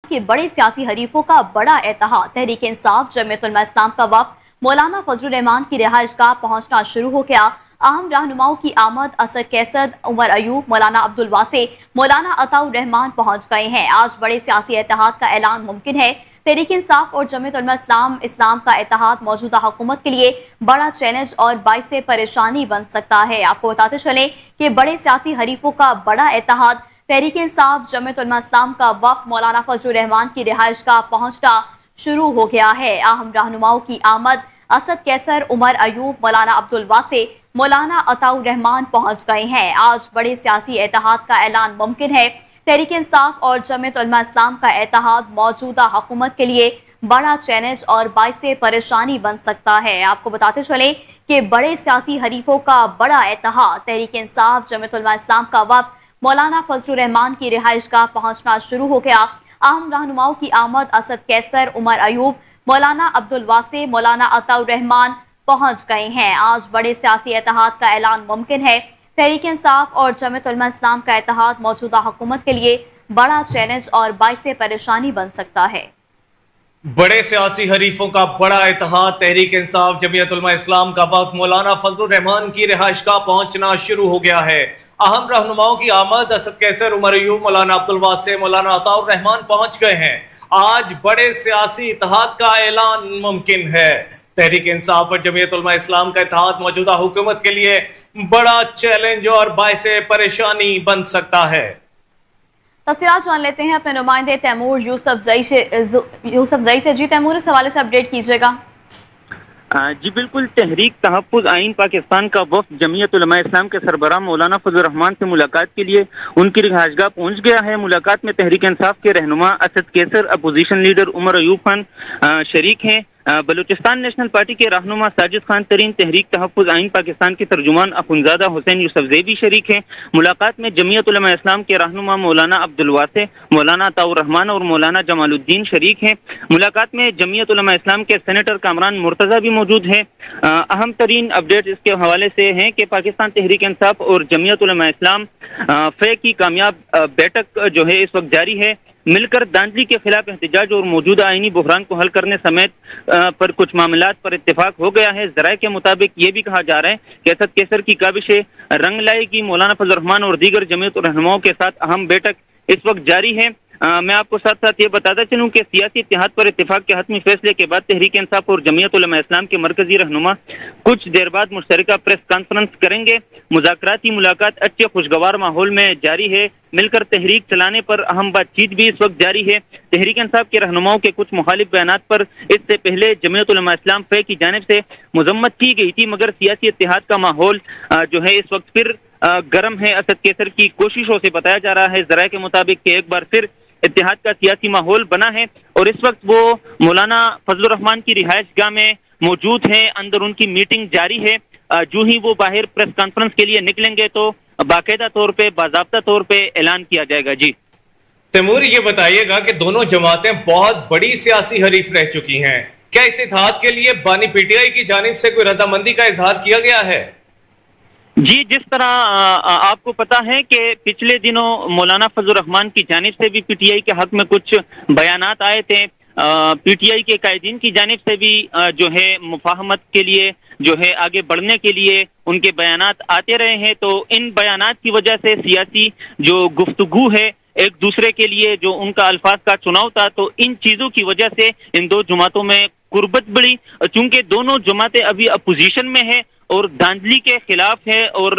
के बड़े सियासी हरीफों का बड़ा इत्तेहाद तहरीक इंसाफ जमीयत उलमा इस्लाम का वफ्द मौलाना फजलुर रहमान की रिहाइशगाह पहुंचना शुरू हो गया। अहम रहनुमाओं की आमद असद कैसर, उमर अयूब, मौलाना अब्दुल वासे, मौलाना अताउर रहमान पहुंच गए हैं। आज बड़े सियासी इत्तेहाद का ऐलान मुमकिन है। तहरीक इंसाफ और जमीयत उलमा इस्लाम का इत्तेहाद मौजूदा हुकूमत के लिए बड़ा चैलेंज और बाइस परेशानी बन सकता है। आपको बताते चलें कि बड़े सियासी हरीफों का बड़ा इत्तेहाद तहरीक इंसाफ जमीयत उलमा इस्लाम का वफ्द मौलाना फजलुर रहमान की रिहाइशगाह पहुंचना शुरू हो गया है। अहम रहनुमाओं की आमद असद कैसर, उमर अयूब, मौलाना अब्दुल वासे, मौलाना अताउर रहमान पहुंच गए हैं। आज बड़े सियासी इत्तेहाद का ऐलान मुमकिन है। तहरीक इंसाफ और जमीयत उलमा इस्लाम का इत्तेहाद मौजूदा हुकूमत के लिए बड़ा चैलेंज और बाइस परेशानी बन सकता है। आपको बताते चलें कि बड़े सियासी हरीफों का बड़ा इत्तेहाद तहरीक इंसाफ जमीयत उलमा इस्लाम का वफ्द मौलाना फजलुर रहमान की रिहाइशगाह पहुंचना शुरू हो गया। अहम रहनुमाओं की आमद असद कैसर, उमर अयूब, मौलाना अब्दुल वासे, मौलाना अताउर रहमान पहुंच गए हैं। आज बड़े सियासी इत्तेहाद का ऐलान मुमकिन है। तहरीक इंसाफ और जमीयत उलमा इस्लाम का इत्तेहाद मौजूदा हुकूमत के लिए बड़ा चैलेंज और बाइस परेशानी बन सकता है। बड़े सियासी हरीफों का बड़ा इत्तेहाद तहरीक इंसाफ जमीयत उलमा इस्लाम का वक्त मौलाना फजलुर रहमान की रिहाइशगाह पहुंचना शुरू हो गया है। अहम रहनुमाओं की आमद असद कैसर, उमर अयूब, मौलाना अब्दुल वासे, मौलाना अताउर रहमान पहुंच गए हैं। आज बड़े सियासी इत्तेहाद का ऐलान मुमकिन है। तहरीक इंसाफ और जमीयत उलमा इस्लाम का इत्तेहाद मौजूदा हुकूमत के लिए बड़ा चैलेंज और बाइस परेशानी बन सकता है। तफसीलात जान लेते हैं अपने नुमाइंदे तैमूर यूसुफजई से। जी तैमूर, इस हवाले से अपडेट कीजिएगा। जी बिल्कुल, तहरीक तहफ़्फ़ुज़ आइन पाकिस्तान का वफ़द जमीयत उलमा इस्लाम के सरबराह मौलाना फजलुर रहमान से मुलाकात के लिए उनकी रिहाइशगाह पहुंच गया है। मुलाकात में तहरीक इंसाफ के रहनुमा असद कैसर, अपोजिशन लीडर उमर अयूब खान शरीक हैं। बलूचिस्तान नेशनल पार्टी के रहनुमा साजिद खान तरीन, तहरीक तहफ़्फ़ुज़ आइन पाकिस्तान के तर्जुमान अखुनज़ादा हुसैन यूसुफज़ई भी शरीक हैं। मुलाकात में जमीयत उलमा इस्लाम के रहनुमा मौलाना अब्दुल वासे, मौलाना अताउर रहमान और मौलाना जमालुद्दीन शरीक हैं। मुलाकात में जमीयत उलमा इस्लाम के सेनेटर कामरान मुर्तज़ा भी मौजूद हैं। अहम तरीन अपडेट इसके हवाले से हैं कि पाकिस्तान तहरीक इंसाफ और जमीयत उलमा इस्लाम फे की कामयाब बैठक जो है इस वक्त जारी है। मिलकर दांधली के खिलाफ एहतजाज और मौजूदा आईनी बहरान को हल करने समेत पर कुछ मामलात पर इत्तेफाक हो गया है। जराए के मुताबिक ये भी कहा जा रहा है कि असद कैसर की काबिशें रंग लाएगी। मौलाना फजलुर रहमान और दीगर जमीयत रहनुमाओं के साथ अहम बैठक इस वक्त जारी है। मैं आपको साथ साथ ये बताता चलूँ कि सियासी इत्तेहाद पर इत्तेफाक के हतमी फैसले के बाद तहरीक इंसाफ और जमीयत उलमा इस्लाम के मरकजी रहनुमा कुछ देर बाद मुश्तरका प्रेस कॉन्फ्रेंस करेंगे। मुज़ाकराती मुलाकात अच्छे खुशगवार माहौल में जारी है। मिलकर तहरीक चलाने पर अहम बातचीत भी इस वक्त जारी है। तहरीक इंसाफ के रहनुमाओं के कुछ मुखालिफ बयानात पर इससे पहले जमीयत उलमा इस्लाम फे की जानिब से मजम्मत की गई थी, मगर सियासी इत्तेहाद का माहौल जो है इस वक्त फिर गर्म है। असद कैसर की कोशिशों से बताया जा रहा है जराए के मुताबिक कि एक बार फिर इत्तेहाद का सियासी माहौल बना है और इस वक्त वो मौलाना फजलुर रहमान की रिहाइशगाह में मौजूद हैं। अंदर उनकी मीटिंग जारी है। जो ही वो बाहर प्रेस कॉन्फ्रेंस के लिए निकलेंगे तो बाकायदा तौर पे, बाज़ाब्ता तौर पे ऐलान किया जाएगा। जी तैमूर, ये बताइएगा कि दोनों जमातें बहुत बड़ी सियासी हरीफ रह चुकी हैं। क्या इस इत्तेहाद के लिए बानी पीटीआई की जानिब से कोई रजामंदी का इजहार किया गया है? जी, जिस तरह आपको पता है कि पिछले दिनों मौलाना फजलुर रहमान की जानिब से भी पीटीआई के हक में कुछ बयानात आए थे। पीटीआई के कायदीन की जानिब से भी जो है मुफाहमत के लिए, जो है आगे बढ़ने के लिए उनके बयानात आते रहे हैं। तो इन बयानात की वजह से सियासी जो गुफ्तगू है एक दूसरे के लिए, जो उनका अल्फाज का चुनाव था, तो इन चीजों की वजह से इन दो जमातों में कुर्बत बढ़ी। चूंकि दोनों जमातें अभी अपोजिशन में है और धांधली के खिलाफ है और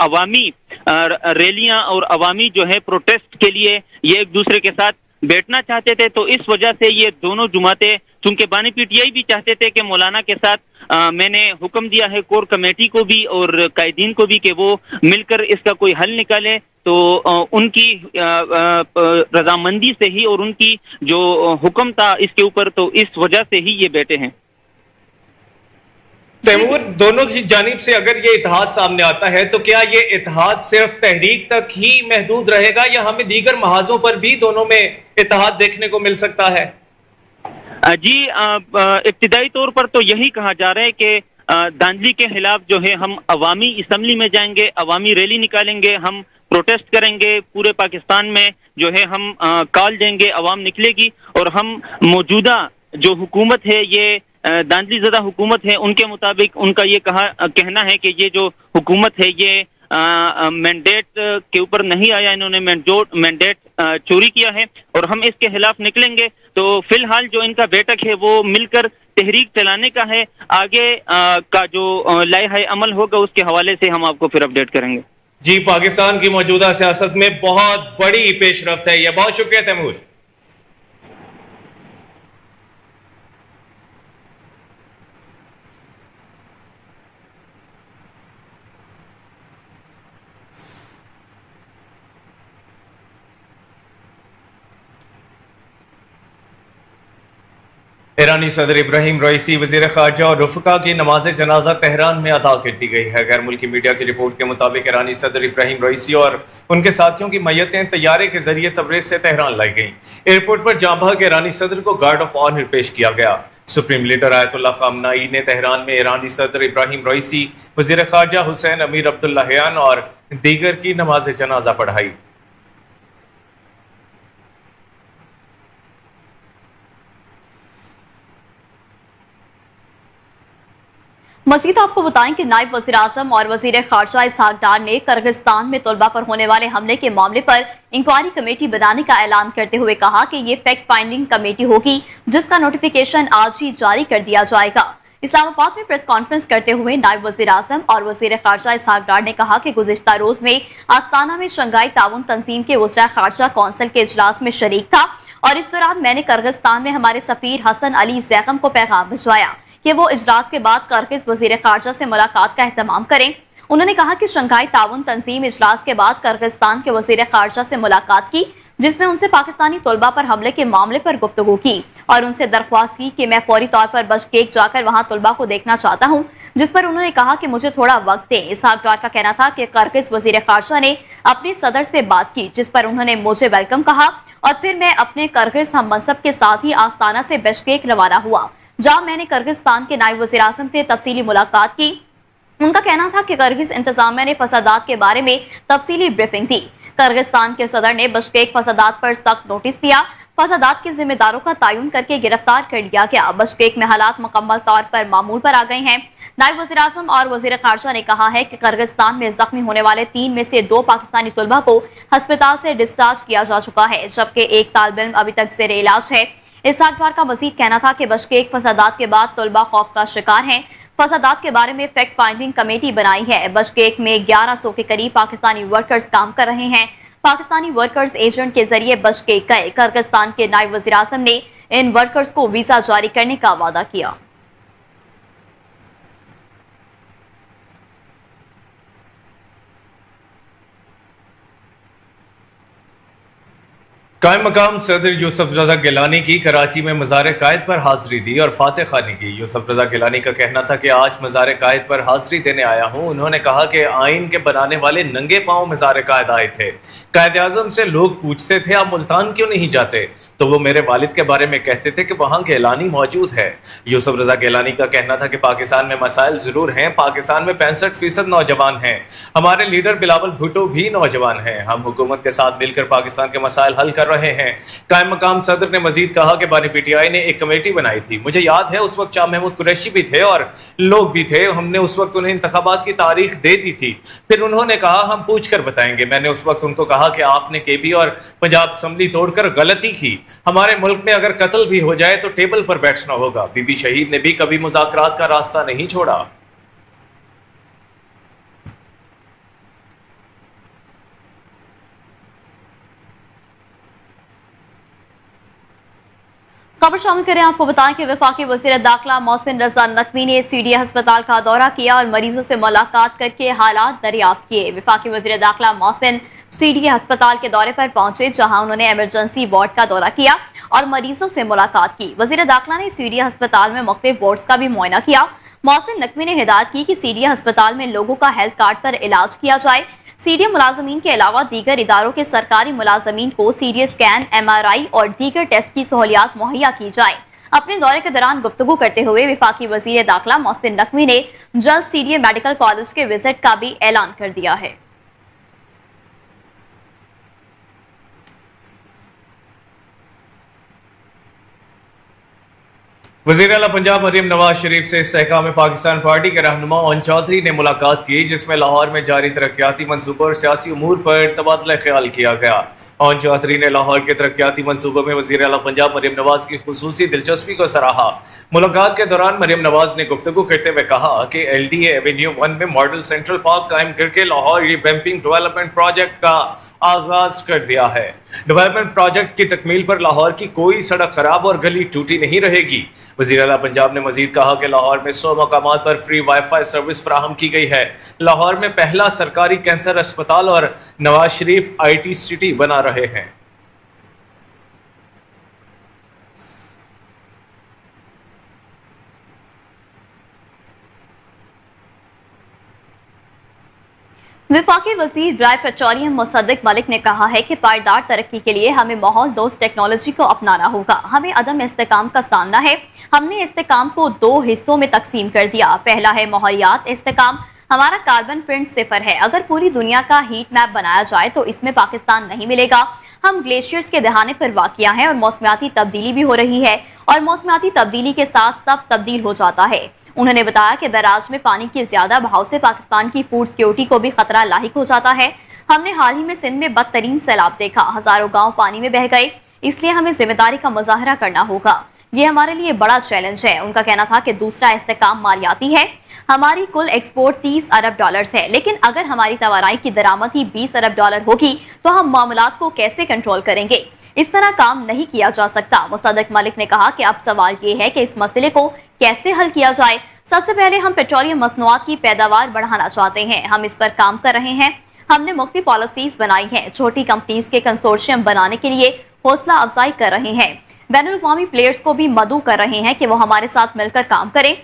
अवामी रैलियां और अवामी जो है प्रोटेस्ट के लिए ये एक दूसरे के साथ बैठना चाहते थे। तो इस वजह से ये दोनों जमातें, चूंकि बानी पीटीआई भी चाहते थे कि मौलाना के साथ मैंने हुक्म दिया है कोर कमेटी को भी और कायदीन को भी कि वो मिलकर इसका कोई हल निकाले, तो उनकी रजामंदी से ही और उनकी जो हुक्म था इसके ऊपर, तो इस वजह से ही ये बैठे हैं। तैमूर, दोनों की जानिब से अगर ये इत्तेहाद सामने आता है तो क्या ये इत्तेहाद सिर्फ तहरीक तक ही महदूद रहेगा या हमें दीगर महाजों पर भी दोनों में इत्तेहाद देखने को मिल सकता है? जी, इब्तिदाई तौर पर तो यही कहा जा रहा है कि धांधली के खिलाफ जो है हम अवामी असम्बली में जाएंगे, अवामी रैली निकालेंगे, हम प्रोटेस्ट करेंगे, पूरे पाकिस्तान में जो है हम कॉल देंगे, अवाम निकलेगी और हम मौजूदा जो हुकूमत है, ये दांधली ज़दा हुकूमत है, उनके मुताबिक उनका ये कहना है कि ये जो हुकूमत है ये मैंडेट के ऊपर नहीं आया, इन्होंने मैंडेट चोरी किया है और हम इसके खिलाफ निकलेंगे। तो फिलहाल जो इनका बैठक है वो मिलकर तहरीक चलाने का है, आगे का जो लाइहा अमल होगा उसके हवाले से हम आपको फिर अपडेट करेंगे। जी, पाकिस्तान की मौजूदा सियासत में बहुत बड़ी पेशरफ्त है यह। बहुत शुक्रिया तैमूर। ईरानी सदर इब्राहिम रईसी, वजीर खारजा और रफका की नमाज जनाजा तेहरान में अदा कर दी गई है। गैर मुल्की मीडिया की रिपोर्ट के मुताबिक ईरानी सदर इब्राहिम रईसी और उनके साथियों की मैयतें तैयारे के जरिए तबरेज से तेहरान लाई गईं। एयरपोर्ट पर जांबा के ईरानी सदर को गार्ड ऑफ ऑनर पेश किया गया। सुप्रीम लीडर आयतुल्लाह खामनाई ने तेहरान में ईरानी सदर इब्राहिम रईसी, वजीर खारजा हुसैन अमीर अब्दुल्लाहियान और दीगर की नमाज जनाजा पढ़ाई। मजीद आपको बताएं कि नायब वज़ीर आज़म और वज़ीर खारजा इसहाक डार ने किर्गिस्तान में तलबा पर होने वाले हमले के मामले पर इंक्वायरी कमेटी बनाने का ऐलान करते हुए कहा कि ये फैक्ट फाइंडिंग कमेटी होगी जिसका नोटिफिकेशन आज ही जारी कर दिया जाएगा। इस्लामाबाद में प्रेस कॉन्फ्रेंस करते हुए नायब वज़ीर आज़म और वज़ीर खारजा इसहाक डार ने कहा कि गुज़िश्ता रोज में आस्ताना में शंघाई ताउन तंजीम के वज़ीर खारजा कौंसिल के इजलास में शरीक था और इस दौरान मैंने किर्गिस्तान में हमारे सफीर हसन अली ज़ैगम को पैगाम भिजवाया कि वो इजलास के बाद किर्गिज वज़ीर खारजा से मुलाकात का एहतमाम करें। उन्होंने कहा कि शंघाई ताउन तंजीम इजलास के बाद किर्गिस्तान के वज़ीर खारजा से मुलाकात की, जिसमें उनसे पाकिस्तानी तलबा पर हमले के मामले पर गुफ्तगू की और उनसे दरख्वास्त की कि मैं फौरी तौर पर बशकेक जाकर वहां तलबा को देखना चाहता हूं, जिस पर उन्होंने कहा कि मुझे थोड़ा वक्त दें। इसहाक डार का कहना था कि किर्गिज वज़ीर खारजा ने अपने सदर से बात की, जिस पर उन्होंने मुझे वेलकम कहा और फिर मैं अपने किर्गिज हम मनसब के साथ ही आस्ताना से बिश्केक रवाना हुआ, जहां मैंने किर्गिस्तान के नायब वज़ीर आज़म से तफसीली मुलाकात की। उनका कहना था कि किर्गिज इंतजामिया ने फसादात के बारे में तफसीली ब्रीफिंग दी। किर्गिस्तान के सदर ने बिश्केक फसादात पर सख्त नोटिस दिया। फसादात के जिम्मेदारों का तयन करके गिरफ्तार कर लिया गया। बिश्केक में हालात मुकम्मल तौर पर मामूल पर आ गए हैं। नायब वज़ीर आज़म और वज़ीर खारजा ने कहा है कि किर्गिस्तान में जख्मी होने वाले 3 में से 2 पाकिस्तानी तलबा को अस्पताल से डिस्चार्ज किया जा चुका है, जबकि एक तालिब इल्म अभी तक ज़ेर इलाज है। इसहाक डार का मजीद कहना था कि बिश्केक फसादात के बाद तलबा खौफ का शिकार हैं। फसादात के बारे में फैक्ट फाइंडिंग कमेटी बनाई है। बिश्केक में 1100 के करीब पाकिस्तानी वर्कर्स काम कर रहे हैं। पाकिस्तानी वर्कर्स एजेंट के जरिए बिश्केक गए। किर्गिस्तान के नायब वज़ीर आज़म ने इन वर्कर्स को वीजा जारी करने का वादा किया। कायम मकाम सदर यूसुफ रजा गिलानी की कराची में मज़ार कायद पर हाजिरी दी और फातह खानी की। यूसुफ रजा गिलानी का कहना था कि आज मज़ार कायद पर हाजिरी देने आया हूँ। उन्होंने कहा कि आइन के बनाने वाले नंगे पांव मज़ार कायद आए थे। कायद आज़म से लोग पूछते थे आप मुल्तान क्यों नहीं जाते, तो वो मेरे वालिद के बारे में कहते थे कि वहाँ गिलानी मौजूद है। यूसुफ रजा गिलानी का कहना था कि पाकिस्तान में मसाइल ज़रूर हैं, पाकिस्तान में 65% नौजवान हैं, हमारे लीडर बिलावल भुट्टो भी नौजवान हैं, हम हुकूमत के साथ मिलकर पाकिस्तान के मसाइल हल कर रहे हैं। कायम मकाम सदर ने मजीद कहा कि बानी पीटीआई ने एक कमेटी बनाई थी, मुझे याद है उस वक्त शाह महमूद कुरैशी भी थे और लोग भी थे, हमने उस वक्त उन्हें इंतखाबात की तारीख दे दी थी। फिर उन्होंने कहा हम पूछ कर बताएंगे। मैंने उस वक्त उनको कहा कि आपने केबी और पंजाब असम्बली तोड़कर गलती की, हमारे मुल्क में अगर कत्ल भी हो जाए तो टेबल पर बैठना होगा। बीबी शहीद ने भी कभी मुज़ाकरात का रास्ता नहीं छोड़ा। खबर शामिल करें। आपको बताएं कि वफाकी वज़ीर दाखिला मोहसिन रजा नकवी ने सीडीए अस्पताल का दौरा किया और मरीजों से मुलाकात करके हालात दरियाफ्त किए। वफाकी वज़ीर दाखिला मोहसिन सीडीए अस्पताल के दौरे पर पहुंचे, जहां उन्होंने इमरजेंसी वार्ड का दौरा किया और मरीजों से मुलाकात की। वज़ीर दाखिला ने सीडीए अस्पताल में मुख्तलिफ वार्ड्स का भी मुआयना किया। मोहसिन नकवी ने हिदायत की कि सीडीए अस्पताल में लोगों का हेल्थ कार्ड पर इलाज किया जाए। सीडीए मुलाजमीन के अलावा दीगर इदारों के सरकारी मुलाजमीन को सीडीए स्कैन, MRI और दीगर टेस्ट की सहूलियात मुहैया की जाए। अपने दौरे के दौरान गुफ्तगू करते हुए वफाकी वज़ीर दाखिला मोहसिन नकवी ने जल्द सीडीए मेडिकल कॉलेज के विजिट का भी ऐलान कर दिया है। वज़ीर आला पंजाब मरियम नवाज शरीफ से इस्तेहकाम पाकिस्तान पार्टी के रहनुमा ओन चौधरी ने मुलाकात की, जिसमें लाहौर में जारी तरक्याती मंसूबों और सियासी उमूर पर तबादला ख्याल किया गया। ओन चौधरी ने लाहौर के तरक्याती मंसूबों में वज़ीर आला पंजाब मरियम नवाज की खुसूसी दिलचस्पी को सराहा। मुलाकात के दौरान मरियम नवाज ने गुफ्तगू करते हुए कहा कि LDA एवेन्यू 1 में मॉडल सेंट्रल पार्क कायम करके लाहौर रिवैम्पिंग डेवलपमेंट प्रोजेक्ट का आगाज कर दिया है। डेवलपमेंट प्रोजेक्ट की तकमील पर लाहौर की कोई सड़क खराब और गली टूटी नहीं रहेगी। वज़ीर आला पंजाब ने मजीद कहा कि लाहौर में 100 मकामात पर फ्री वाईफाई सर्विस फराहम की गई है। लाहौर में पहला सरकारी कैंसर अस्पताल और नवाज शरीफ IT सिटी बना रहे हैं। वफाकी वज़ीर बराए पेट्रोलियम मुसद्दिक मलिक ने कहा है कि पायदार तरक्की के लिए हमें माहौल दोस्त टेक्नोलॉजी को अपनाना होगा। हमें अदम इस्तेकाम का सामना है। हमने इस्तेकाम को 2 हिस्सों में तकसीम कर दिया। पहला है माहौलियात इस्तेकाम। हमारा कार्बन प्रिंट 0 है। अगर पूरी दुनिया का हीट मैप बनाया जाए तो इसमें पाकिस्तान नहीं मिलेगा। हम ग्लेशियर्स के दहाने पर वाक़िया हैं और मौसमियाती तब्दीली भी हो रही है और मौसमियाती तब्दीली के साथ सब तब्दील हो जाता है। उन्होंने बताया कि दराज में पानी के ज्यादा बहाव से पाकिस्तान की फूड सिक्योरिटी को भी खतरा लाहिक हो जाता है। हमने हाल ही में सिंध में बदतरीन सैलाब देखा, हजारों गांव पानी में बह गए, इसलिए हमें जिम्मेदारी का मुजाहरा करना होगा। ये हमारे लिए बड़ा चैलेंज है। उनका कहना था कि दूसरा इस्तेकाम मालियाती है। हमारी कुल एक्सपोर्ट $30 अरब है, लेकिन अगर हमारी तवानाई की दरामद ही $20 अरब होगी तो हम मामलात को कैसे कंट्रोल करेंगे? इस तरह काम नहीं किया जा सकता। मुसद्दिक मलिक ने कहा कि अब सवाल ये है कि इस मसले को कैसे हल किया जाए। सबसे पहले हम पेट्रोलियम मसनूआत की पैदावार बढ़ाना चाहते हैं। हम इस पर काम कर रहे हैं। हमने मुख्तलिफ पॉलिसीज बनाई हैं। छोटी कंपनीज के कंसोर्शियम बनाने के लिए हौसला अफजाई कर रहे हैं। बैनुल अक़वामी प्लेयर्स को भी मदऊ कर रहे हैं कि वो हमारे साथ मिलकर काम करें।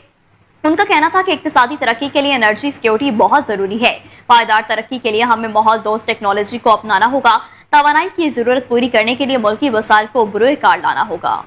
उनका कहना था कि इक्तिसादी तरक्की के लिए एनर्जी सिक्योरिटी बहुत जरूरी है। पायदार तरक्की के लिए हमें माहौल दोस्त टेक्नोलॉजी को अपनाना होगा। तवानाई की जरूरत पूरी करने के लिए मुल्की वसाइल को बुरोए कार लाना होगा।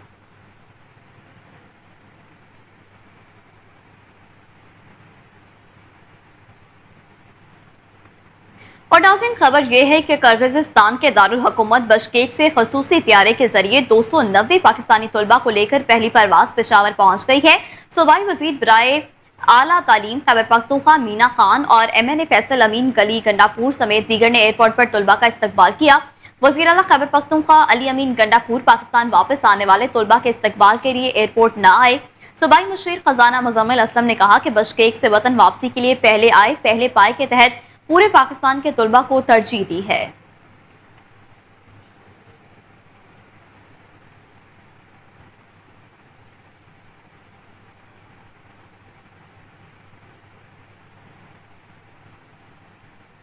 और नाज़रीन, खबर यह है कि किर्गिज़स्तान के दारुल हुकूमत बिश्केक से खसूसी तैयारे के जरिए 290 पाकिस्तानी तलबा को लेकर पहली परवाज पेशावर पहुंच गई है। सूबाई वज़ीर बराए आला तालीम खैबर पख्तूनख्वा मीना खान और MNA फैसल अमीन गली गंडापुर समेत दीगर ने एयरपोर्ट पर तलबा का इस्तकबाल किया। वज़ीर आला खैबर पख्तूनख्वा अली अमीन गंडापुर पाकिस्तान वापस आने वाले तलबा के इस्तकबाल के लिए एयरपोर्ट न आए। सूबाई मुशीर खजाना मुजम्मिल असलम ने कहा कि बिश्केक से वतन वापसी के लिए पहले आए पहले पाए के तहत पूरे पाकिस्तान के तलबा को तरजीह दी है।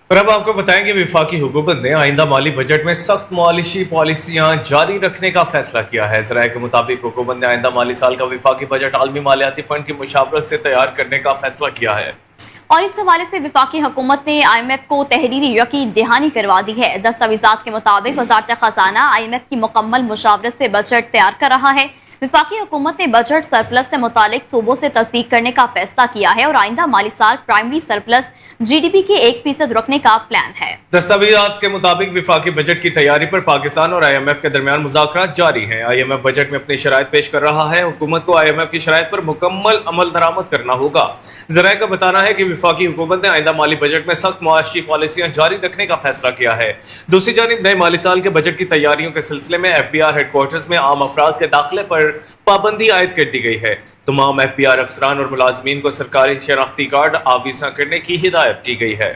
और अब आपको बताएंगे वफाकी हुकूमत ने आइंदा माली बजट में सख्त मालिशी पॉलिसियां जारी रखने का फैसला किया है। ज़राए के मुताबिक हुकूमत ने आइंदा माली साल का वफाकी बजट आलमी मालियाती फंड की मुशावरत से तैयार करने का फैसला किया है और इस हवाले से वफाकी हुकूमत ने IMF को तहरीरी यकीन दहानी करवा दी है। दस्तावेजात के मुताबिक वज़ारत खजाना IMF की मुकम्मल मुशावरत से बजट तैयार कर रहा है। वफाकी हुकूमत ने बजट सरप्लस से मुतालिक सूबों से तस्दीक करने का फैसला किया है और आइंदा माली साल प्राइमरी सरप्लस GDP के 1% रखने का प्लान है। दस्तावेजात के मुताबिक वफाकी बजट की तैयारी पर पाकिस्तान और IMF के दरमियान मुज़ाकरात जारी हैं। IMF बजट में अपनी शराइत पेश कर रहा है। हुकूमत को IMF की शराइत पर मुकम्मल अमल दरामद करना होगा। ज़राए का बताना है कि वफाकी हुकूमत ने आइंदा माली बजट में सख्त मुआशी पॉलिसियां जारी रखने का फैसला किया है। दूसरी जानिब नए माली साल के बजट की तैयारियों के सिलसिले में FBR हेडक्वार्टर्स में आम अफराद के दाखिले पर पाबंदी आयद कर दी गई है। तमाम FBR अफसरान और मुलाजमीन को सरकारी शनाख्ती कार्ड आवीज़ा करने की हिदायत की गई है।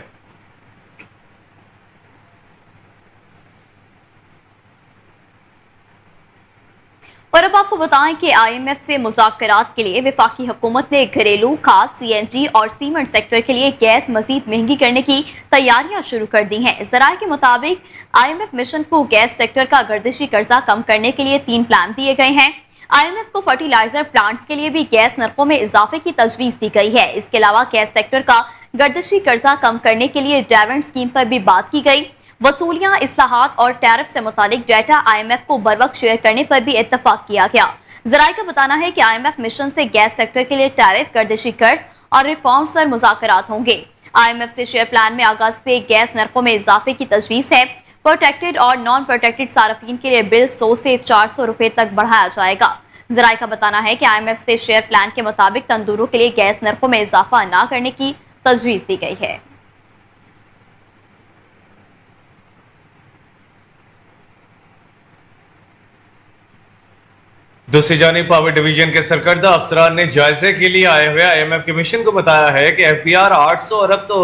और अब आपको बताएं कि IMF से मुज़ाकरात के लिए वफाकी हुकूमत ने घरेलू खाद, CNG और सीमेंट सेक्टर के लिए गैस मजीद महंगी करने की तैयारियां शुरू कर दी हैं। ज़राए के मुताबिक IMF मिशन को गैस सेक्टर का गर्दिशी कर्जा कम करने के लिए 3 प्लान दिए गए हैं। IMF को फर्टिलाइजर प्लांट्स के लिए भी गैस नरखों में इजाफे की तजवीज़ दी गई है। इसके अलावा गैस सेक्टर का गर्दिशी कर्जा कम करने के लिए डेवेंट स्कीम पर भी बात की गई। वसूलियां, इस्लाहात और टैरिफ से मुतालिक डाटा IMF को बरवक्त शेयर करने पर भी इत्तफाक किया गया। ज़राए का बताना है कि IMF मिशन से गैस सेक्टर के लिए टैरिफ, गर्दिशी कर्ज और रिफॉर्म्स पर मुज़ाकरात होंगे। IMF से शेयर प्लान में आगाज से गैस नरखों में इजाफे की तजवीज़ है। प्रोटेक्टेड और नॉन प्रोटेक्टेड सार्फिन के लिए बिल 100 से 400 रुपए तक बढ़ाया जाएगा। जराये का बताना है कि IMF से शेयर प्लान के मुताबिक तंदूरों के लिए गैस नरखों में इजाफा न करने की तजवीज़ दी गई है। दूसरी जानिब पावर डिवीजन के सरकर्दा अफसरान ने जायजे के लिए आए हुए IMF के मिशन को बताया है कि FBR 800 अरब तो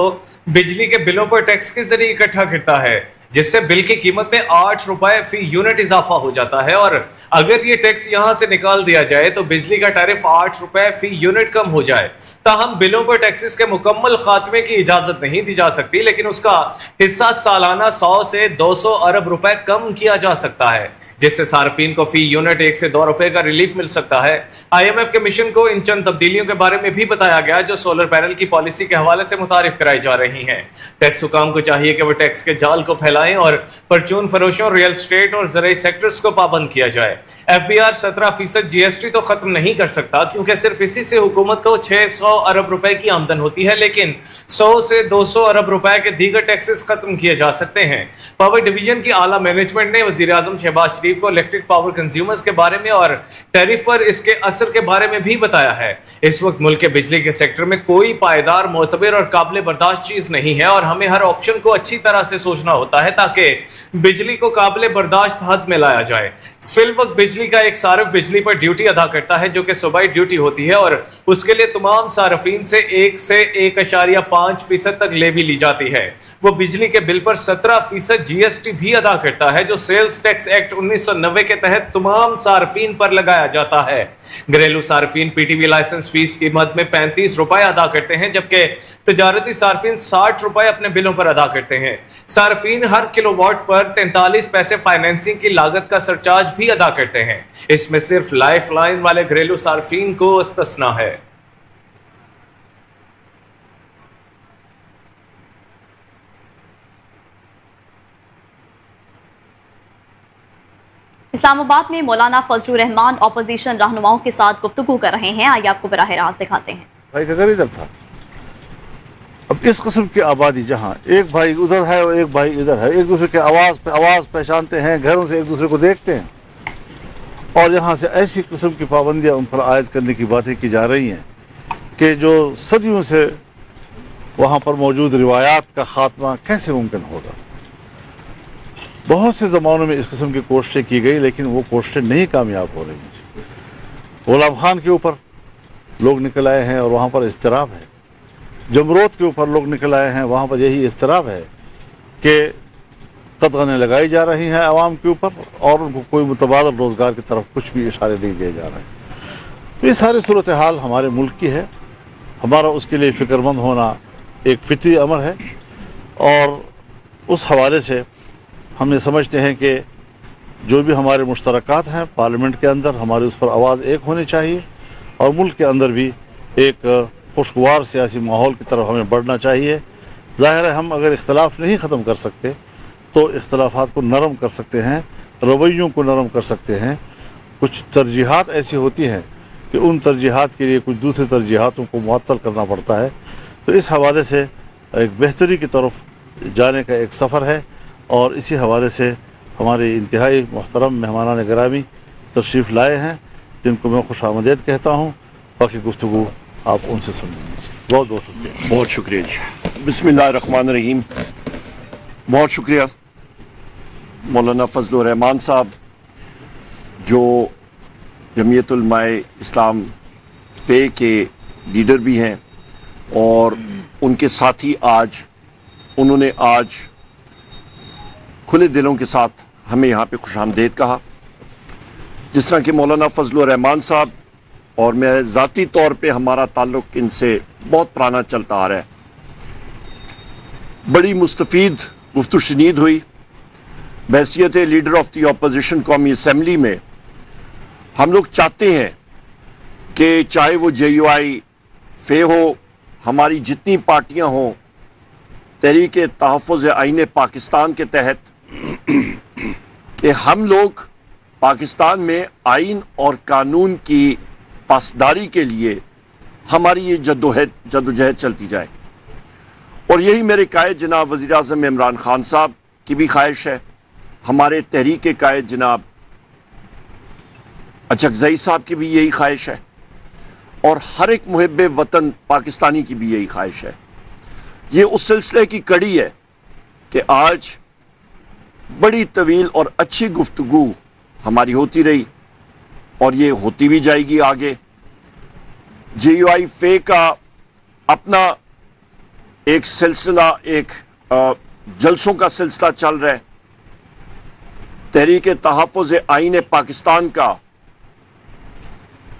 बिजली के बिलों पर टैक्स के जरिए इकट्ठा करता है, जिससे बिल की कीमत में 8 रुपए फी यूनिट इजाफा हो जाता है। और अगर ये टैक्स यहां से निकाल दिया जाए तो बिजली का टैरिफ 8 रुपए फी यूनिट कम हो जाए। ताहम बिलों पर टैक्सेस के मुकम्मल खात्मे की इजाजत नहीं दी जा सकती, लेकिन उसका हिस्सा सालाना 100 से 200 अरब रुपए कम किया जा सकता है, जिससे सार्फिन को फी यूनिट 1 से 2 रुपए का रिलीफ मिल सकता है। IMF के मिशन को इन चंद तब्दीलियों के बारे में भी बताया गया जो सोलर पैनल की पॉलिसी के हवाले से मुतारिफ कराई जा रही हैं। टैक्स हुकाम को चाहिए कि वो टैक्स के जाल को फैलाएं और परचून फरोशों, रियल स्टेट और ज़राई सेक्टर्स को पाबंद किया जाए। FBR 17% GST तो खत्म नहीं कर सकता, क्योंकि सिर्फ इसी से हुकूमत को 600 अरब रुपए की आमदन होती है, लेकिन 100 से 200 अरब रुपए के दीगर टैक्सेस खत्म किए जा सकते हैं। पावर डिवीजन की आला मैनेजमेंट ने वज़ीर आज़म शहबाज शरीफ को इलेक्ट्रिक पावर कंज्यूमर्स के बारे में और टैरिफ पर इसके असर के बारे में भी बताया है। इस वक्त मुल्क के बिजली के सेक्टर में कोई पायदार, मोतबर और काबिल बर्दाश्त चीज नहीं है और हमें हर ऑप्शन को अच्छी तरह से सोचना होता है ताकि बिजली को काबिल बर्दाश्त हद में लाया जाए। फिल वक्त बिजली का एक सारिफ बिजली पर ड्यूटी अदा करता है जो कि सूबाई ड्यूटी होती है और उसके लिए तमाम सार्फिन से 1 से 1.5% तक लेवी ली जाती है। वो बिजली के बिल पर 17% GST भी अदा करता है जो सेल्स टैक्स एक्ट 1990 के तहत तमाम सार्फिन पर लगाया जाता है। घरेलू सार्फिन PTV लाइसेंस फीस की मद में 35 रुपए अदा करते हैं, जबकि तजारती सार्फिन 60 रुपए अपने बिलों पर अदा करते हैं। सार्फिन हर किलोवाट पर 43 पैसे फाइनेंसिंग की लागत का सरचार्ज भी अदा करते हैं। इसमें सिर्फ लाइफ लाइन वाले घरेलू सार्फिन को इस्तिस्ना है। इस्लामाबाद में मौलाना फजलुर रहमान ऑपोजिशन रहनुमाओं के साथ गुफ्तगू कर रहे हैं। आइए आपको बराह रास्त दिखाते हैं। भाई का घर इधर था। अब इस किस्म की आबादी जहाँ एक भाई उधर है और एक भाई इधर है, एक दूसरे के आवाज़ पहचानते हैं, घरों से एक दूसरे को देखते हैं और यहाँ से ऐसी किस्म की पाबंदियाँ उन पर आयद करने की बातें की जा रही हैं कि जो सदियों से वहाँ पर मौजूद रिवायात का ख़ात्मा कैसे मुमकिन होगा। बहुत से ज़मानों में इस किस्म की कोशिशें की गई, लेकिन वो कोशिशें नहीं कामयाब हो रही। गुलाम खान के ऊपर लोग निकल आए हैं और वहाँ पर इज़्तिराब है। जमरोद के ऊपर लोग निकल आए हैं, वहाँ पर यही इज़्तिराब है कि कतगने लगाई जा रही हैं आवाम के ऊपर और उनको कोई मुतबादल रोज़गार की तरफ कुछ भी इशारे नहीं दिए जा रहे हैं। तो ये सारी सूरत हाल हमारे मुल्क की है। हमारा उसके लिए फ़िक्रमंद होना एक फितरी अमर है और उस हवाले से हम ये समझते हैं कि जो भी हमारे मुश्तरकात हैं पार्लियामेंट के अंदर, हमारी उस पर आवाज़ एक होनी चाहिए और मुल्क के अंदर भी एक खुशगवार सियासी माहौल की तरफ हमें बढ़ना चाहिए। ज़ाहिर है हम अगर इख्तलाफ नहीं ख़त्म कर सकते तो इख्तलाफात को नरम कर सकते हैं, रवैयों को नरम कर सकते हैं। कुछ तरजीहात ऐसी होती हैं कि उन तरजीहात के लिए कुछ दूसरी तरजीहातों को मुअत्तल करना पड़ता है। तो इस हवाले से एक बेहतरी की तरफ जाने का एक सफ़र है और इसी हवाले से हमारे इंतहाई मोहतरम मेहमानान गिरामी तशरीफ़ लाए हैं, जिनको मैं खुश आमदेद कहता हूँ। बाकी गुफ्तगू आप उनसे सुन लीजिए। बहुत बहुत शुक्रिया। बहुत शुक्रिया जी। बिस्मिल्लाहिर्रहमानिर्रहीम। बहुत शुक्रिया मौलाना फजलुर रहमान साहब, जो जमीयत उलमाए इस्लाम पे के लीडर भी हैं और उनके साथी उन्होंने आज खुले दिलों के साथ हमें यहाँ पे खुशामदेद कहा। जिस तरह कि मौलाना फजलुर रहमान साहब और मैं ज़ाती तौर पे हमारा ताल्लुक़ इनसे बहुत पुराना चलता आ रहा है। बड़ी मुस्तफ़ीद गुफ्तगू शनीद हुई। बहैसियत लीडर ऑफ द अपोजिशन कौमी असम्बली में हम लोग चाहते हैं कि चाहे वो JUI फे हो, हमारी जितनी पार्टियां हों, तहरीक तहफ़्फ़ुज़ आईन पाकिस्तान के तहत कि हम लोग पाकिस्तान में आइन और कानून की पासदारी के लिए हमारी ये जद्दोजहद चलती जाए। और यही मेरे कायद जनाब वज़ीर आज़म इमरान खान साहब की भी ख्वाहिश है, हमारे तहरीक कायद जनाब अचकजई साहब की भी यही ख्वाहिश है और हर एक मुहिब वतन पाकिस्तानी की भी यही ख्वाहिश है। ये उस सिलसिले की कड़ी है कि आज बड़ी तवील और अच्छी गुफ्तगू हमारी होती रही और ये होती भी जाएगी आगे। JUI फे का अपना एक सिलसिला, एक जलसों का सिलसिला चल रहा है। तहरीक तहफ़्फ़ुज़ आईन पाकिस्तान का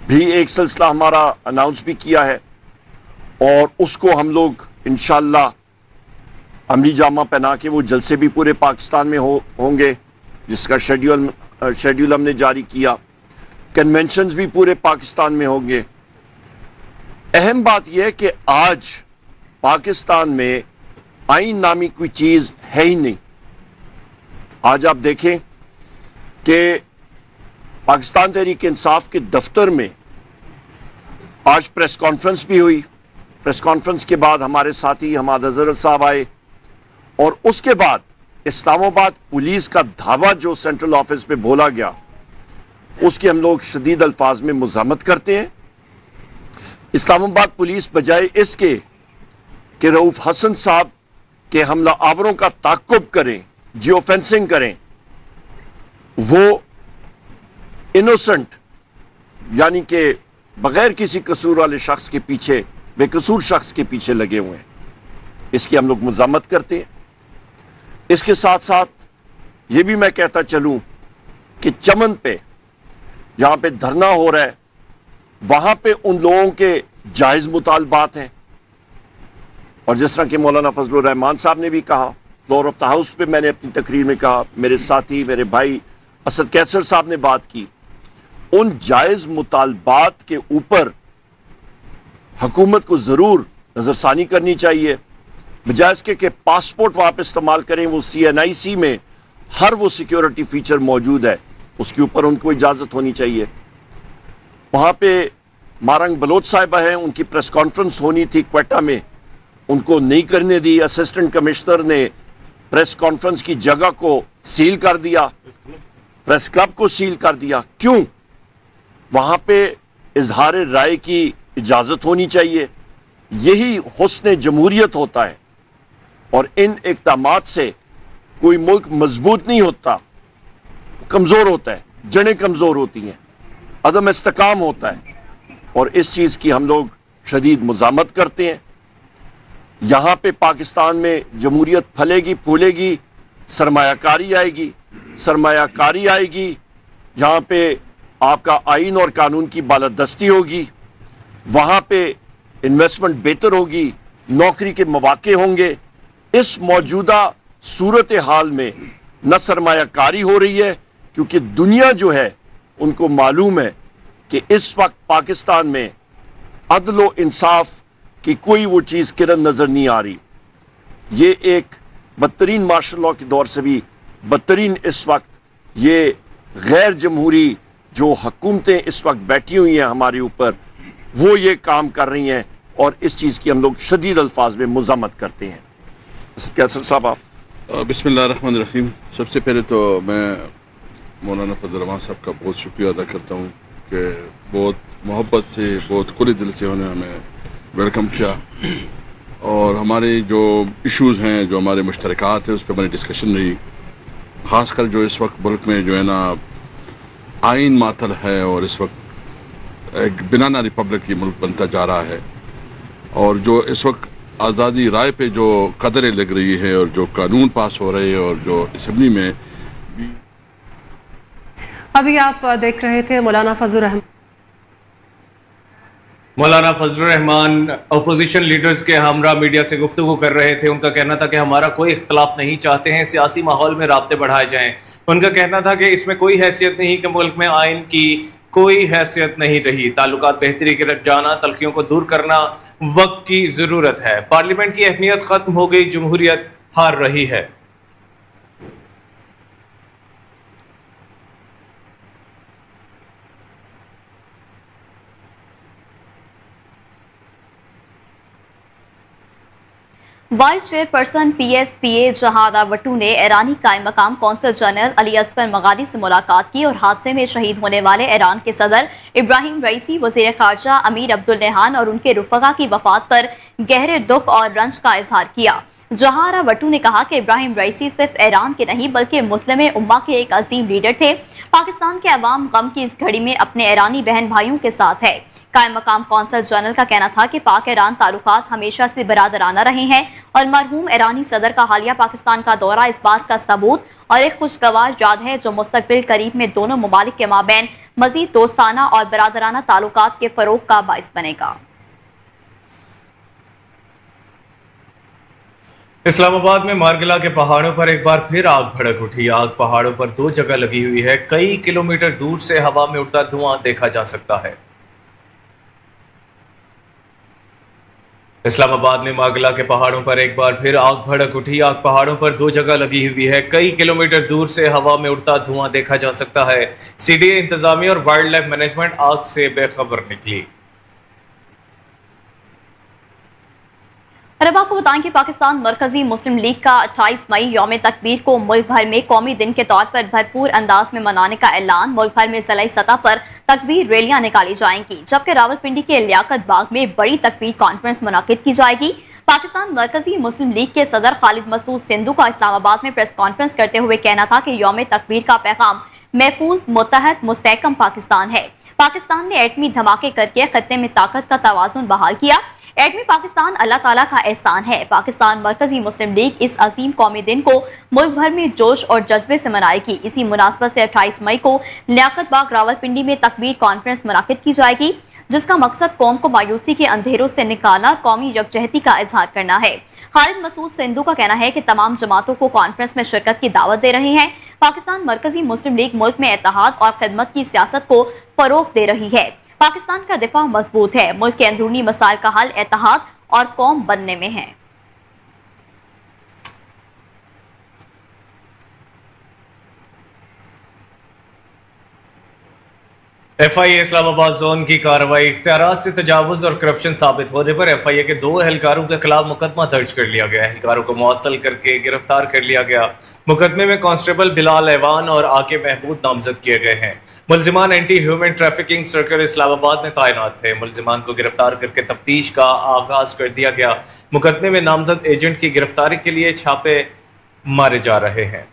भी एक सिलसिला हमारा अनाउंस भी किया है और उसको हम लोग इंशाअल्लाह अमली जामा पहना के वो जलसे भी पूरे पाकिस्तान में होंगे, जिसका शेड्यूल हमने जारी किया। कन्वेंशंस भी पूरे पाकिस्तान में होंगे। अहम बात यह है कि आज पाकिस्तान में आईन नामी कोई चीज है ही नहीं। आज आप देखें कि पाकिस्तान तहरीक इंसाफ के दफ्तर में आज प्रेस कॉन्फ्रेंस भी हुई। प्रेस कॉन्फ्रेंस के बाद हमारे साथी हमाद अजहर साहब आए और उसके बाद इस्लामाबाद पुलिस का धावा जो सेंट्रल ऑफिस में बोला गया उसकी हम लोग शदीद अल्फाज में मुज़ामत करते हैं। इस्लामाबाद पुलिस बजाय इसके कि रऊफ हसन साहब के हमला आवरों का ताक़ुब करें, जियो फेंसिंग करें, वो इनोसेंट यानी कि बगैर किसी कसूर वाले शख्स के पीछे, बेकसूर शख्स के पीछे लगे हुए हैं, इसकी हम लोग मुज़ामत करते हैं। इसके साथ साथ ये भी मैं कहता चलूं कि चमन पे जहां पे धरना हो रहा है वहां पे उन लोगों के जायज मुतालबात हैं और जिस तरह के मौलाना फजलुर रहमान साहब ने भी कहा, फ्लोर ऑफ द हाउस पे मैंने अपनी तकरीर में कहा, मेरे साथी मेरे भाई असद कैसर साहब ने बात की, उन जायज मुतालबात के ऊपर हुकूमत को जरूर नजरसानी करनी चाहिए। बजाय इसके कि पासपोर्ट वहां पर इस्तेमाल करें, वो CNIC में हर वो सिक्योरिटी फीचर मौजूद है, उसके ऊपर उनको इजाजत होनी चाहिए। वहां पे मारंग बलोच साहिबा हैं, उनकी प्रेस कॉन्फ्रेंस होनी थी क्वेटा में, उनको नहीं करने दी। असिस्टेंट कमिश्नर ने प्रेस कॉन्फ्रेंस की जगह को सील कर दिया, प्रेस क्लब को सील कर दिया। क्यों? वहां पे इजहार राय की इजाजत होनी चाहिए। यही हुस्न जमहूरियत होता है और इन इक़दामात से कोई मुल्क मजबूत नहीं होता, कमजोर होता है, जड़ें कमजोर होती हैं, अदम इस्तेकाम होता है और इस चीज की हम लोग शदीद मुज़ामत करते हैं। यहां पे पाकिस्तान में जमहूरियत फलेगी फूलेगी, सरमायाकारी आएगी, सरमायाकारी आएगी जहां पे आपका आइन और कानून की बालादस्ती होगी, वहां पे इन्वेस्टमेंट बेहतर होगी, नौकरी के मौके होंगे। इस मौजूदा सूरत हाल में न सरमायाकारी हो रही है क्योंकि दुनिया जो है उनको मालूम है कि इस वक्त पाकिस्तान में अदल व इंसाफ की कोई वो चीज किरण नजर नहीं आ रही। ये एक बदतरीन मार्शल लॉ के दौर से भी बदतरीन इस वक्त ये गैर जमहूरी जो हुकूमतें इस वक्त बैठी हुई हैं हमारे ऊपर, वो ये काम कर रही हैं और इस चीज की हम लोग शदीद अल्फाज में मुज़ामत करते हैं। कैसर साहब आप। बिस्मिल्लाहिर्रहमानिर्रहीम। सबसे पहले तो मैं मौलाना फजल रहमान साहब का बहुत शुक्रिया अदा करता हूँ कि बहुत मोहब्बत से, बहुत खुले दिल से उन्होंने हमें वेलकम किया और हमारे जो इश्यूज़ हैं, जो हमारे मुश्तरकात हैं, उस पर हमारी डिस्कशन रही। ख़ासकर जो इस वक्त मुल्क में जो है ना आइन मातल है और इस वक्त एक बनाना रिपब्लिक ये मुल्क बनता जा रहा है और जो इस वक्त आज़ादी राय पे जो कदरें लग रही है और जो कानून पास हो रहे हैं और जो असम्बली में अभी आप देख रहे थे मौलाना फजलुर रहमान अपोजिशन लीडर्स के हमरा मीडिया से गुफ्तगू कर रहे थे। उनका कहना था कि हमारा कोई इख्तलाफ नहीं, चाहते हैं सियासी माहौल में राब्ते बढ़ाए जाएं। उनका कहना था कि इसमें कोई हैसियत नहीं कि मुल्क में आइन की कोई हैसियत नहीं रही, ताल्लुकात बेहतरी की तरफ जाना, तलखियों को दूर करना वक्त की जरूरत है। पार्लियामेंट की अहमियत खत्म हो गई, जमहूरियत हार रही है। वाइस चेयरपर्सन PSPA जहादा वट्टू ने ईरानी कायम मकाम कौंसल जनरल अली असगर मगानी से मुलाकात की और हादसे में शहीद होने वाले ईरान के सदर इब्राहिम रईसी, वजीर खारजा अमीर अब्दुल नेहान और उनके रुफका की वफात पर गहरे दुख और रंज का इजहार किया। जहारा वट्टू ने कहा कि इब्राहिम रईसी सिर्फ ईरान के नहीं बल्कि मुस्लिम उम्मा के एक अजीम लीडर थे। पाकिस्तान के अवाम गम की इस घड़ी में अपने ईरानी बहन भाइयों के साथ है। कायम मकाम कौंसल जनरल का कहना था कि पाक ईरान ताल्लुकात हमेशा से बरादराना रहे हैं और मरहूम ईरानी सदर का हालिया पाकिस्तान का दौरा इस बात का सबूत और एक खुशगवार याद है जो मुस्तकबिल करीब में दोनों ममालिक के माबैन मजीद दोस्ताना और बरादराना ताल्लुकात के फरोग का बाइस बनेगा। इस्लामाबाद में मारगिला के पहाड़ों पर एक बार फिर आग भड़क उठी। आग पहाड़ों पर 2 जगह लगी हुई है। कई किलोमीटर दूर से हवा में उड़ता धुआं देखा जा सकता है। इस्लामाबाद में मारगिला के पहाड़ों पर एक बार फिर आग भड़क उठी। आग पहाड़ों पर 2 जगह लगी हुई है। कई किलोमीटर दूर से हवा में उड़ता धुआं देखा जा सकता है। CDA इंतजामिया और वाइल्ड लाइफ मैनेजमेंट आग से बेखबर निकली। अब आपको बताएं कि पाकिस्तान मरकजी मुस्लिम लीग का 28 मई यौम तकबीर को मुल्क भर में कौमी दिन के तौर पर भरपूर अंदाज में मनाने का ऐलान। मुल्क भर में ज़िलाई सतह पर तकबीर रैलियां निकाली जाएंगी, जबकि रावलपिंडी के लियाकत बाग में बड़ी तकबीर कॉन्फ्रेंस मुनाकिद की जाएगी। पाकिस्तान मरकजी मुस्लिम लीग के सदर खालिद मसूद सिंधु का इस्लामाबाद में प्रेस कॉन्फ्रेंस करते हुए कहना था कि यौम तकबीर का पैगाम महफूज, मुत्तहद, मुस्तहकम पाकिस्तान है। पाकिस्तान ने एटमी धमाके करके खत्ते में ताकत का तवाजुन बहाल किया। एटमी पाकिस्तान अल्लाह ताला का एहसान है। पाकिस्तान मरकजी मुस्लिम लीग इस अजीम कौमी दिन को मुल्क भर में जोश और जज्बे से मनाएगी। इसी मुनासबत से 28 मई को लियाकत बाग रावलपिंडी में तकबीर कॉन्फ्रेंस मुनाकिद की जाएगी, जिसका मकसद कौम को मायूसी के अंधेरों से निकालना, कौमी यकजहती का इजहार करना है। खालिद मसूद सिंधु का कहना है कि तमाम जमातों को कॉन्फ्रेंस में शिरकत की दावत दे रहे हैं। पाकिस्तान मरकजी मुस्लिम लीग मुल्क में इत्तेहाद और खिदमत की सियासत को फरोग दे रही है। पाकिस्तान का दिफा मजबूत है। मुल्क के अंदरूनी मसाइल का हल इत्तेहाद और कौम बनने में है। FIA इस्लामाबाद जोन की कार्रवाई। इख्तियारात से तजावुज और करप्शन साबित होने पर FIA के 2 एहलकारों के खिलाफ मुकदमा दर्ज कर लिया गया। एहलकारों को मुअत्तल करके गिरफ्तार कर लिया गया। मुकदमे में कांस्टेबल बिलाल ऐवान और आके महमूद नामजद किए गए हैं। मुलजिमान anti human trafficking circle Islamabad में तैनात थे। मुलजिमान को गिरफ्तार करके तफ्तीश का आगाज कर दिया गया। मुकदमे में नामजद एजेंट की गिरफ्तारी के लिए छापे मारे जा रहे हैं।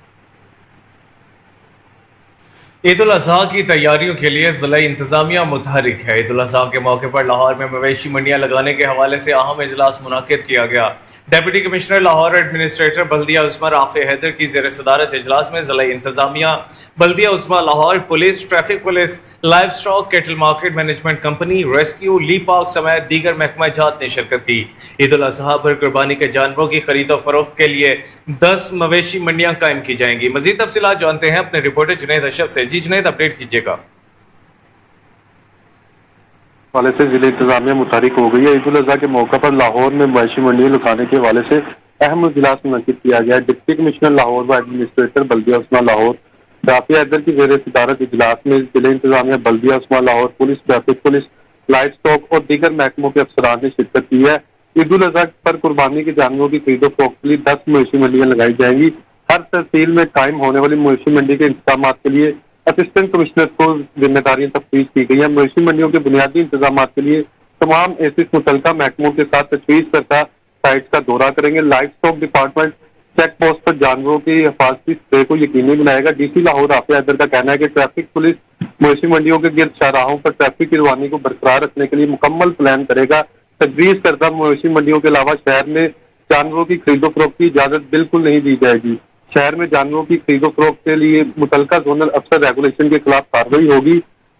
ईद उल अजहा की तैयारियों के लिए ज़िला इंतजामिया मुतहरिक है। ईद उल अजहा के मौके पर लाहौर में मवेशी मंडियां लगाने के हवाले से अहम इजलास मुनाकिद किया गया। डेप्यूटी कमिश्नर लाहौर एडमिनिस्ट्रेटर बल्दिया उस्मा राफे हैदर की ज़ेर सदारत इजलास में ज़िला इंतजामिया, बल्दिया उस्मा Lahore, police, traffic police, live stock, cattle market management company, rescue, ली पार्क समेत दीगर महकमा जात ने शिरकत की। ईद उल अजहा पर कुर्बानी के जानवरों की खरीदो फरोख्त के लिए 10 मवेशी मंडियां कायम की जाएंगी। मजीद तफसीलात जानते हैं अपने रिपोर्टर जुनैद अशरफ से। जी जुनैद, अपडेट कीजिएगा। वाले से जिले इंतजामिया मुतारिक हो गई है। ईद उल अजहा के मौके पर लाहौर में मवेशी मंडियां लगाने के हवाले से अहम इजलास मुनक़िद किया गया। डिप्टी कमिश्नर लाहौर व एडमिनिस्ट्रेटर बल्दिया उस्मा लाहौर राफिया हैदर की ज़ेर सदारत इजलास में जिले इंतजामिया, बल्दिया उस्मा Lahore, police, traffic police, live stock और दीगर महकमों के अफसरान ने शिरकत की है। ईद उल अजहा पर कुर्बानी के जानवरों की खरीदो फरोख्त के लिए 10 मवेशी मंडियां लगाई जाएंगी। हर तहसील में कायम होने वाली मवेशी मंडी के इंतजाम के लिए असिस्टेंट कमिश्नर को जिम्मेदारियां तफ्तीश की गई है। मवेशी मंडियों के बुनियादी इंतजाम के लिए तमाम एसिस मुतल्लिका महकमों के साथ तजवीज़ करता साइट का दौरा करेंगे। Livestock department check post पर जानवरों की हिफाजती स्प्रे को यकीनी बनाएगा। DC लाहौर राफिया हैदर का कहना है कि ट्रैफिक पुलिस मवेशी मंडियों के गिर्द शाहराहों पर ट्रैफिक की रवानी को बरकरार रखने के लिए मुकम्मल प्लान करेगा। तजवीज़ करता मवेशी मंडियों के अलावा शहर में जानवरों की खरीदो फरोख्त की इजाजत बिल्कुल नहीं दी जाएगी। शहर में जानवरों की खरीदो फरोख्त के लिए मुतल्लिका जोनल अफसर रेगुलेशन के खिलाफ कार्रवाई होगी।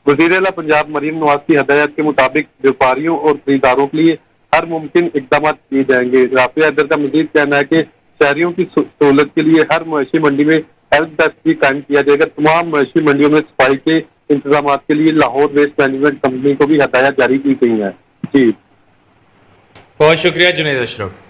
वज़ीर आला पंजाब मरीम नवाज की हदायत के मुताबिक व्यापारियों और खरीदारों के लिए हर मुमकिन इकदाम किए जाएंगे। राफिया हैदर का मजीद कहना है कि शहरियों की सहूलत के लिए हर मवेशी मंडी में हेल्प डेस्क भी कायम किया जाएगा। तमाम मवेशी मंडियों में सफाई के इंतजाम के लिए लाहौर वेस्ट मैनेजमेंट कंपनी को भी हदायत जारी की गई है। जी, बहुत शुक्रिया Junaid Ashraf.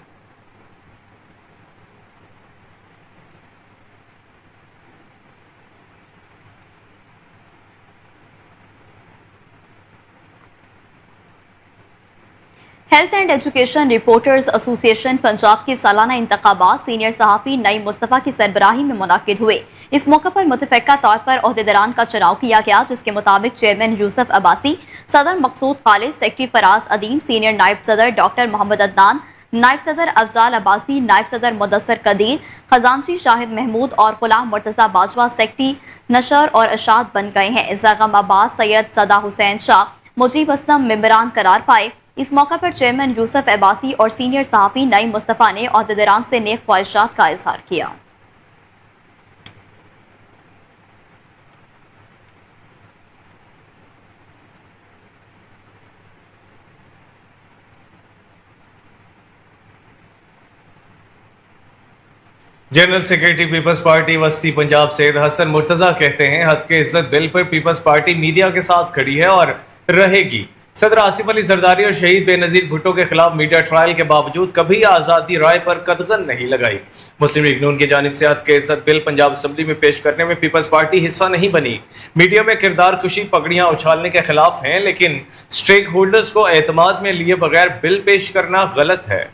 Health and education reporters association Punjab के सालाना इंतखाबात सीनियर सहाफ़ी नईम मुस्तफ़ा की सरबराही में मुनाकिद हुए। इस मौके पर मुतफ़िक़ा तौर पर ओहदेदारान का चुनाव किया गया, जिसके मुताबिक चेयरमैन यूसुफ अब्बासी, सदर मकसूद खालिद, सेक्रेटरी फराज अदीम, सीनियर नायब सदर डॉक्टर मोहम्मद अदनान, नायब सदर अफजाल अब्बासी, नायब सदर मुदस्सर कदीर, खजानची शाहिद महमूद और गुलाम मुर्तज़ा बाजवा सेक्रेटरी नशर और अशाद बन गए हैं। ज़गम अब्बास, सैयद सदा हुसैन शाह, मुजीब असलम मेंबरान करार पाए। इस मौका पर चेयरमैन यूसुफ अब्बासी और सीनियर सहाफ़ी नईम मुस्तफ़ा ने ओहदेदारान से नेक ख्वाहिशात का इजहार किया। जनरल सेक्रेटरी पीपल्स पार्टी वस्ती पंजाब सैयद हसन मुर्तजा कहते हैं, हद के इज्जत बिल पर पीपल्स पार्टी मीडिया के साथ खड़ी है और रहेगी। सदर आसिफ अली जरदारी और शहीद बेनजीर भुट्टो के खिलाफ मीडिया ट्रायल के बावजूद कभी आज़ादी राय पर कदगन नहीं लगाई। मुस्लिम लीग नून की जानिब से हद के इज्जत बिल पंजाब असम्बली में पेश करने में पीपल्स पार्टी हिस्सा नहीं बनी। मीडिया में किरदार कुशी, पगड़ियां उछालने के खिलाफ हैं, लेकिन स्टेक होल्डर्स को एतमाद में लिए बगैर बिल पेश करना गलत है।